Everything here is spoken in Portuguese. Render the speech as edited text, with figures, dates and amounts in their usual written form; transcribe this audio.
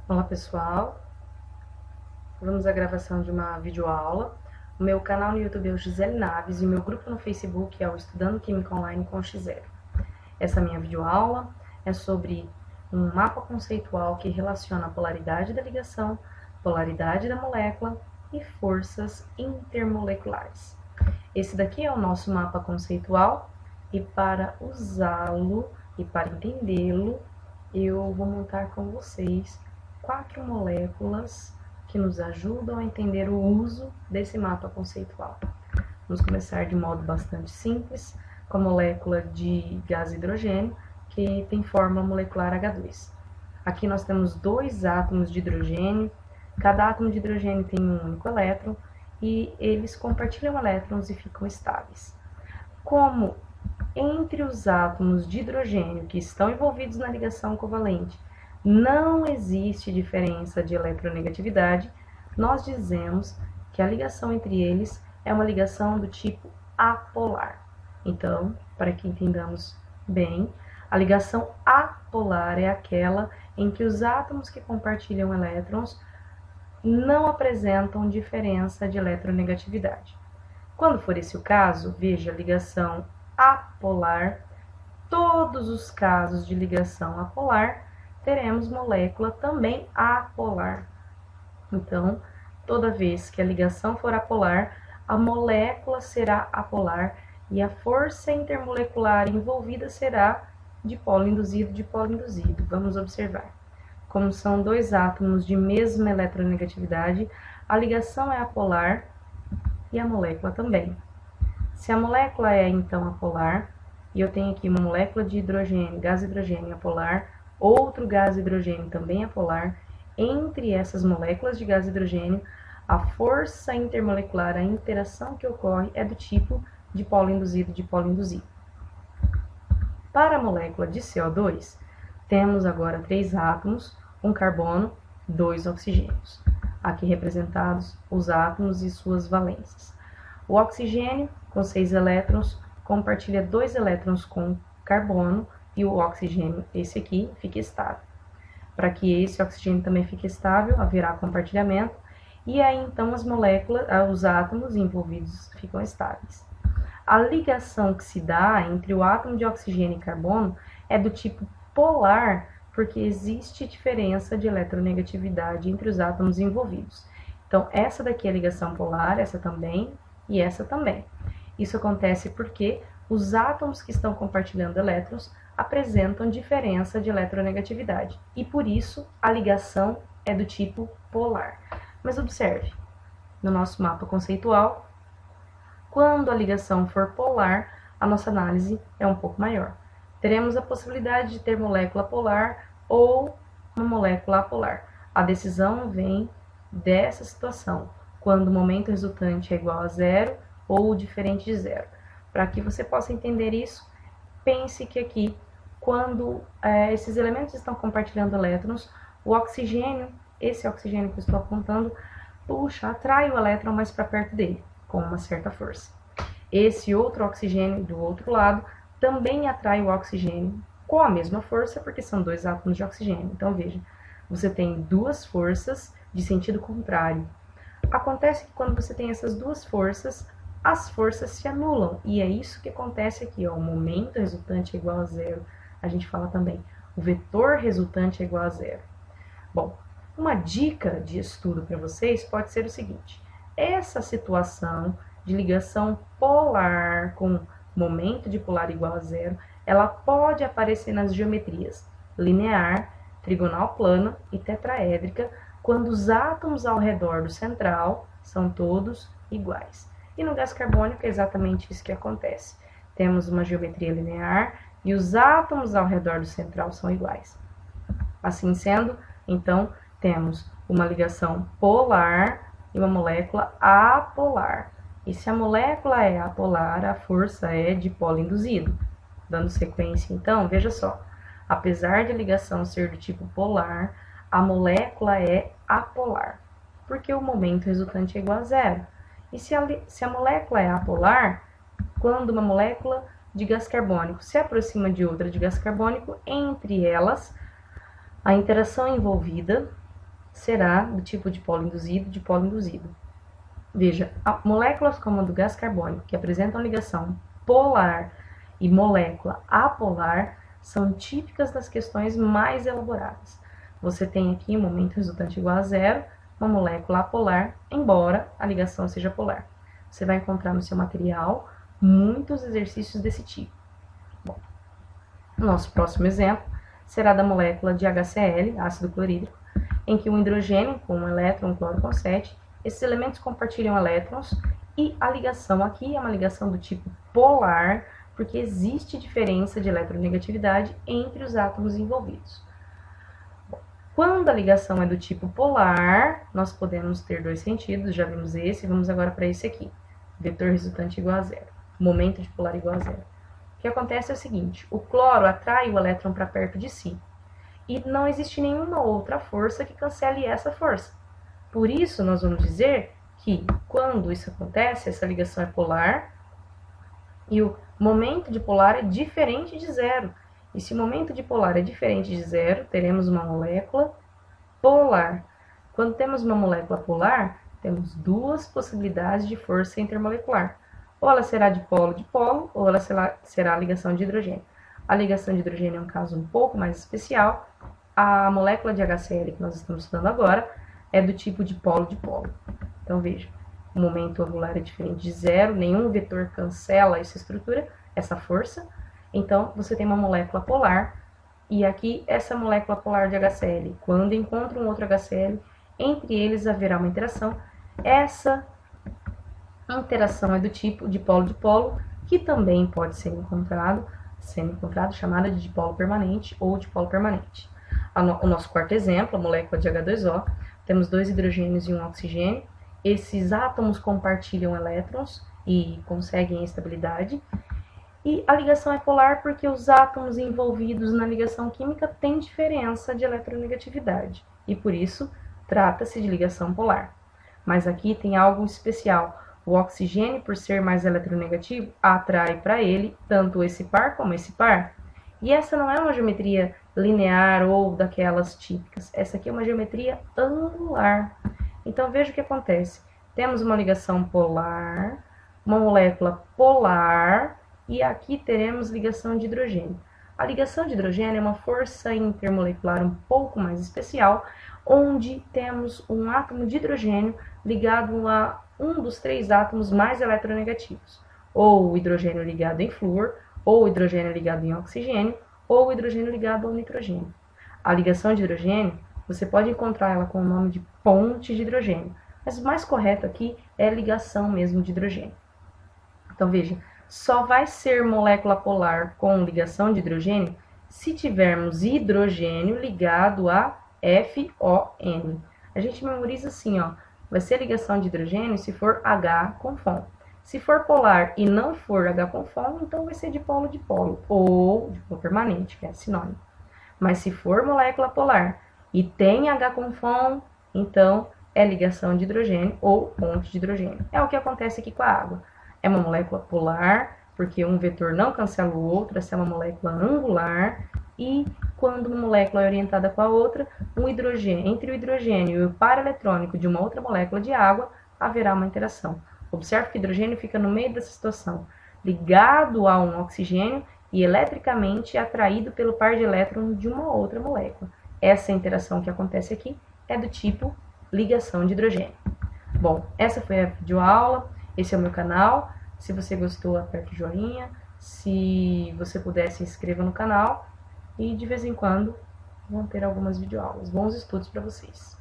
Olá pessoal, vamos à gravação de uma videoaula. O meu canal no YouTube é o Gisele Naves e o meu grupo no Facebook é o Estudando Química Online com X0. Essa minha videoaula é sobre um mapa conceitual que relaciona a polaridade da ligação, polaridade da molécula e forças intermoleculares. Esse daqui é o nosso mapa conceitual e para usá-lo e para entendê-lo, eu vou montar com vocês 4 moléculas que nos ajudam a entender o uso desse mapa conceitual. Vamos começar de modo bastante simples, com a molécula de gás hidrogênio, que tem fórmula molecular H2. Aqui nós temos 2 átomos de hidrogênio, cada átomo de hidrogênio tem um único elétron, e eles compartilham elétrons e ficam estáveis. Como entre os átomos de hidrogênio que estão envolvidos na ligação covalente não existe diferença de eletronegatividade, nós dizemos que a ligação entre eles é uma ligação do tipo apolar. Então, para que entendamos bem, a ligação apolar é aquela em que os átomos que compartilham elétrons não apresentam diferença de eletronegatividade. Quando for esse o caso, veja a ligação apolar. Todos os casos de ligação apolar, teremos molécula também apolar. Então, toda vez que a ligação for apolar, a molécula será apolar e a força intermolecular envolvida será dipolo induzido. Vamos observar. Como são 2 átomos de mesma eletronegatividade, a ligação é apolar e a molécula também. Se a molécula é então apolar, e eu tenho aqui uma molécula de hidrogênio, gás hidrogênio apolar, outro gás hidrogênio também apolar, entre essas moléculas de gás hidrogênio, a força intermolecular, a interação que ocorre é do tipo dipolo induzido. Para a molécula de CO2, temos agora 3 átomos, um carbono, 2 oxigênios. Aqui representados os átomos e suas valências. O oxigênio, com 6 elétrons, compartilha 2 elétrons com carbono e o oxigênio, esse aqui, fica estável. Para que esse oxigênio também fique estável, haverá compartilhamento e aí então as moléculas, os átomos envolvidos ficam estáveis. A ligação que se dá entre o átomo de oxigênio e carbono é do tipo polar, porque existe diferença de eletronegatividade entre os átomos envolvidos. Então, essa daqui é a ligação polar, essa também e essa também. Isso acontece porque os átomos que estão compartilhando elétrons apresentam diferença de eletronegatividade e por isso a ligação é do tipo polar. Mas observe, no nosso mapa conceitual, quando a ligação for polar, a nossa análise é um pouco maior. Teremos a possibilidade de ter molécula polar ou uma molécula apolar. A decisão vem dessa situação, quando o momento resultante é igual a zero ou diferente de zero. Para que você possa entender isso, pense que aqui, quando esses elementos estão compartilhando elétrons, o oxigênio, esse oxigênio que eu estou apontando, atrai o elétron mais para perto dele, com uma certa força. Esse outro oxigênio do outro lado também atrai o oxigênio com a mesma força, porque são 2 átomos de oxigênio. Então, veja, você tem 2 forças de sentido contrário. Acontece que quando você tem essas 2 forças, as forças se anulam. E é isso que acontece aqui, ó, o momento resultante é igual a zero. A gente fala também, o vetor resultante é igual a zero. Bom, uma dica de estudo para vocês pode ser o seguinte: essa situação de ligação polar com momento dipolar igual a zero, ela pode aparecer nas geometrias linear, trigonal plana e tetraédrica, quando os átomos ao redor do central são todos iguais. E no gás carbônico é exatamente isso que acontece. Temos uma geometria linear e os átomos ao redor do central são iguais. Assim sendo, então, temos uma ligação polar e uma molécula apolar. E se a molécula é apolar, a força é dipolo induzido. Dando sequência, então, veja só. Apesar de a ligação ser do tipo polar, a molécula é apolar, porque o momento resultante é igual a zero. E se a molécula é apolar, quando uma molécula de gás carbônico se aproxima de outra de gás carbônico, entre elas, a interação envolvida será do tipo de polo induzido. Veja, moléculas como a do gás carbônico, que apresentam ligação polar e molécula apolar, são típicas das questões mais elaboradas. Você tem aqui um momento resultante igual a zero, uma molécula apolar, embora a ligação seja polar. Você vai encontrar no seu material muitos exercícios desse tipo. Bom, o nosso próximo exemplo será da molécula de HCl, ácido clorídrico, em que o hidrogênio com um elétron, um cloro com 7, esses elementos compartilham elétrons e a ligação aqui é uma ligação do tipo polar, porque existe diferença de eletronegatividade entre os átomos envolvidos. Quando a ligação é do tipo polar, nós podemos ter dois sentidos, já vimos esse, vamos agora para esse aqui. Vetor resultante igual a zero, momento de polar igual a zero. O que acontece é o seguinte, o cloro atrai o elétron para perto de si, e não existe nenhuma outra força que cancele essa força. Por isso, nós vamos dizer que quando isso acontece, essa ligação é polar, e o momento de polar é diferente de zero. E se o momento de polar é diferente de zero, teremos uma molécula polar. Quando temos uma molécula polar, temos duas possibilidades de força intermolecular. Ou ela será de polo, ou ela será a ligação de hidrogênio. A ligação de hidrogênio é um caso um pouco mais especial. A molécula de HCl que nós estamos estudando agora é do tipo de polo. Então, veja, o momento angular é diferente de zero, nenhum vetor cancela essa estrutura, essa força. Então, você tem uma molécula polar, e aqui essa molécula polar de HCl, quando encontra um outro HCl, entre eles haverá uma interação. Essa interação é do tipo de polo, que também pode ser encontrado, chamada de dipolo permanente ou dipolo permanente. O nosso quarto exemplo, a molécula de H2O, temos 2 hidrogênios e um oxigênio. Esses átomos compartilham elétrons e conseguem estabilidade. E a ligação é polar porque os átomos envolvidos na ligação química têm diferença de eletronegatividade. E por isso, trata-se de ligação polar. Mas aqui tem algo especial. O oxigênio, por ser mais eletronegativo, atrai para ele tanto esse par como esse par. E essa não é uma geometria linear ou daquelas típicas. Essa aqui é uma geometria angular. Então, veja o que acontece. Temos uma ligação polar, uma molécula polar, e aqui teremos ligação de hidrogênio. A ligação de hidrogênio é uma força intermolecular um pouco mais especial, onde temos um átomo de hidrogênio ligado a um dos 3 átomos mais eletronegativos, ou o hidrogênio ligado em flúor, ou o hidrogênio ligado em oxigênio, ou o hidrogênio ligado ao nitrogênio. A ligação de hidrogênio, você pode encontrar ela com o nome de ponte de hidrogênio, mas o mais correto aqui é ligação mesmo de hidrogênio. Então, veja, só vai ser molécula polar com ligação de hidrogênio se tivermos hidrogênio ligado a FON. A gente memoriza assim, ó, vai ser ligação de hidrogênio se for H com FON. Se for polar e não for H com FON, então vai ser de polo ou dipolo permanente, que é sinônimo. Mas se for molécula polar e tem H com FON, então é ligação de hidrogênio ou ponte de hidrogênio. É o que acontece aqui com a água. É uma molécula polar, porque um vetor não cancela o outro, essa é uma molécula angular, e quando uma molécula é orientada com a outra, entre o hidrogênio e o par eletrônico de uma outra molécula de água, haverá uma interação. Observe que o hidrogênio fica no meio dessa situação, ligado a um oxigênio e eletricamente atraído pelo par de elétrons de uma outra molécula. Essa interação que acontece aqui é do tipo ligação de hidrogênio. Bom, essa foi a videoaula, esse é o meu canal. Se você gostou, aperte o joinha. Se você puder, se inscreva no canal. E de vez em quando vão ter algumas videoaulas. Bons estudos para vocês!